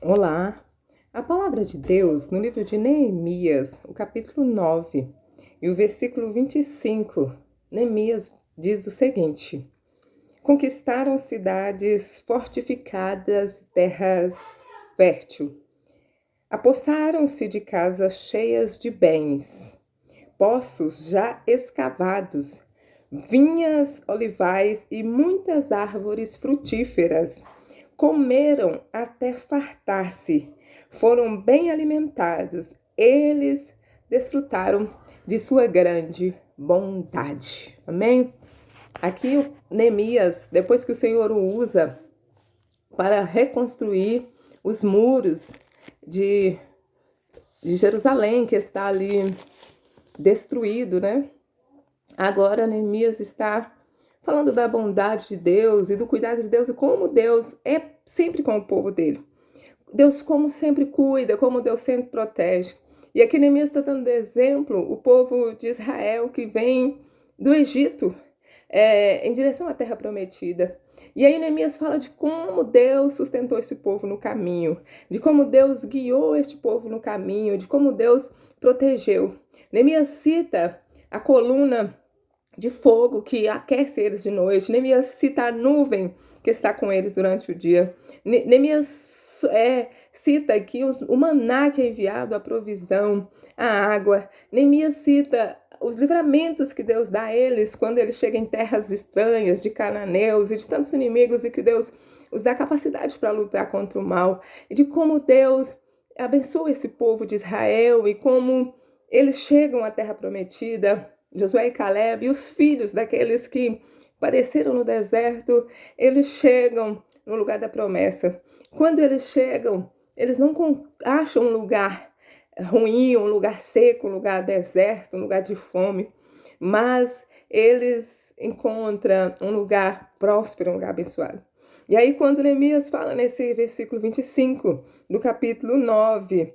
Olá! A palavra de Deus no livro de Neemias, o capítulo 9 e o versículo 25, Neemias diz o seguinte: Conquistaram cidades fortificadas e terras fértil. Apossaram-se de casas cheias de bens, poços já escavados, vinhas, olivais e muitas árvores frutíferas. Comeram até fartar-se, foram bem alimentados, eles desfrutaram de sua grande bondade. Amém? Aqui, Neemias, depois que o Senhor o usa para reconstruir os muros de Jerusalém, que está ali destruído, né? Agora, Neemias está falando da bondade de Deus e do cuidado de Deus e como Deus é sempre com o povo dele. Deus como sempre cuida, como Deus sempre protege. E aqui Neemias está dando de exemplo o povo de Israel que vem do Egito em direção à terra prometida. E aí Neemias fala de como Deus sustentou esse povo no caminho, de como Deus guiou este povo no caminho, de como Deus protegeu. Neemias cita a coluna de fogo que aquece eles de noite. Neemias cita a nuvem que está com eles durante o dia. Neemias cita que o maná que é enviado, a provisão, a água. Neemias cita os livramentos que Deus dá a eles quando eles chegam em terras estranhas, de cananeus e de tantos inimigos, e que Deus os dá capacidade para lutar contra o mal. E de como Deus abençoa esse povo de Israel e como eles chegam à terra prometida. Josué e Caleb, e os filhos daqueles que padeceram no deserto, eles chegam no lugar da promessa. Quando eles chegam, eles não acham um lugar ruim, um lugar seco, um lugar deserto, um lugar de fome, mas eles encontram um lugar próspero, um lugar abençoado. E aí, quando Neemias fala nesse versículo 25 do capítulo 9,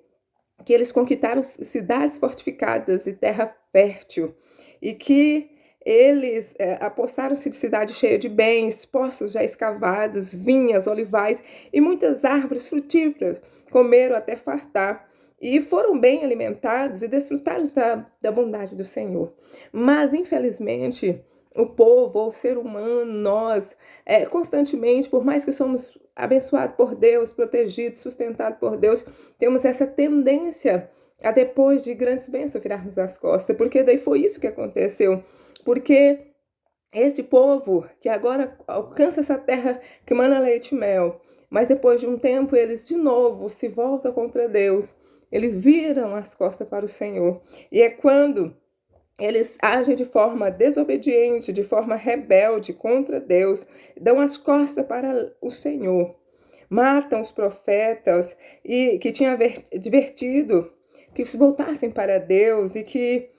que eles conquistaram cidades fortificadas e terra fértil, e que eles apossaram-se de cidade cheia de bens, poços já escavados, vinhas, olivais e muitas árvores frutíferas, comeram até fartar, e foram bem alimentados e desfrutaram da bondade do Senhor. Mas, infelizmente, o povo, ou o ser humano, nós, constantemente, por mais que somos abençoados por Deus, protegidos, sustentados por Deus, temos essa tendência a depois de grandes bênçãos virarmos as costas, porque daí foi isso que aconteceu, porque este povo que agora alcança essa terra que mana leite e mel, mas depois de um tempo eles de novo se voltam contra Deus, eles viram as costas para o Senhor, e é quando eles agem de forma desobediente, de forma rebelde contra Deus, dão as costas para o Senhor, matam os profetas e que tinham advertido que se voltassem para Deus e que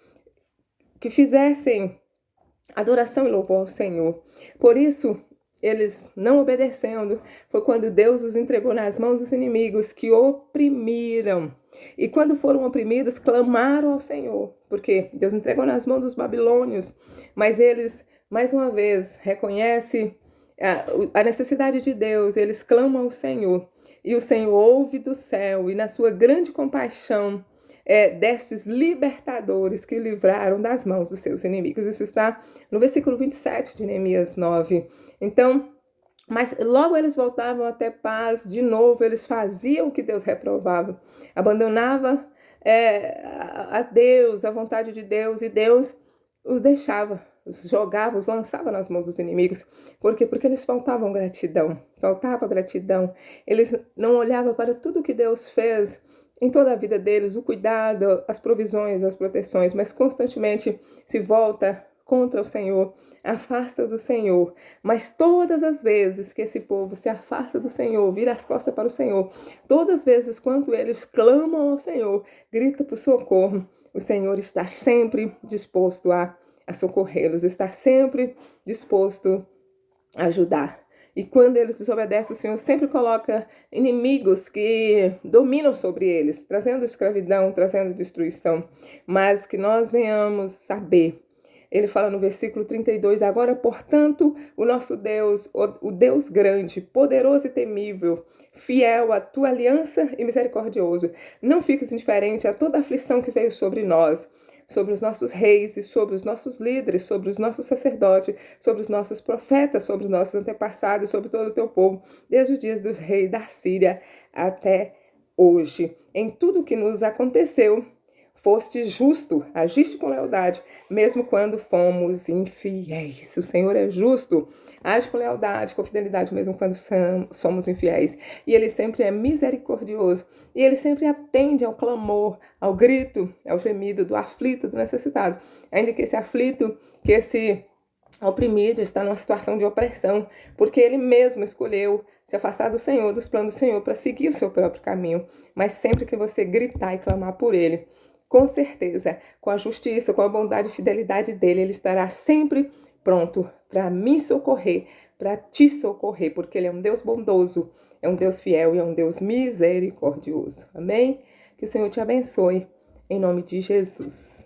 fizessem adoração e louvor ao Senhor. Por isso, eles não obedecendo, foi quando Deus os entregou nas mãos dos inimigos que oprimiram. E quando foram oprimidos, clamaram ao Senhor, porque Deus entregou nas mãos dos babilônios, mas eles, mais uma vez, reconhecem a necessidade de Deus, eles clamam ao Senhor, e o Senhor ouve do céu, e na sua grande compaixão, destes libertadores que livraram das mãos dos seus inimigos. Isso está no versículo 27 de Neemias 9. Então, mas logo eles voltavam até paz, de novo eles faziam o que Deus reprovava, abandonava a Deus, a vontade de Deus, e Deus os deixava, os jogava, os lançava nas mãos dos inimigos. Por quê? Porque eles faltava gratidão, eles não olhavam para tudo que Deus fez em toda a vida deles, o cuidado, as provisões, as proteções, mas constantemente se volta contra o Senhor, afasta do Senhor. Mas todas as vezes que esse povo se afasta do Senhor, vira as costas para o Senhor, todas as vezes quando eles clamam ao Senhor, grita por socorro, o Senhor está sempre disposto a socorrê-los, está sempre disposto a ajudar. E quando eles desobedecem, o Senhor sempre coloca inimigos que dominam sobre eles, trazendo escravidão, trazendo destruição. Mas que nós venhamos saber Ele fala no versículo 32, agora, portanto, o nosso Deus, o Deus grande, poderoso e temível, fiel à tua aliança e misericordioso, não fiques indiferente a toda a aflição que veio sobre nós, sobre os nossos reis e sobre os nossos líderes, sobre os nossos sacerdotes, sobre os nossos profetas, sobre os nossos antepassados, sobre todo o teu povo, desde os dias dos reis da Síria até hoje. Em tudo o que nos aconteceu, foste justo, agiste com lealdade, mesmo quando fomos infiéis. O Senhor é justo, age com lealdade, com fidelidade, mesmo quando somos infiéis. E Ele sempre é misericordioso. E Ele sempre atende ao clamor, ao grito, ao gemido do aflito, do necessitado. Ainda que esse aflito, que esse oprimido está numa situação de opressão, porque ele mesmo escolheu se afastar do Senhor, dos planos do Senhor, para seguir o seu próprio caminho. Mas sempre que você gritar e clamar por Ele, com certeza, com a justiça, com a bondade e fidelidade dele, ele estará sempre pronto para me socorrer, para te socorrer, porque ele é um Deus bondoso, é um Deus fiel e é um Deus misericordioso. Amém? Que o Senhor te abençoe, em nome de Jesus.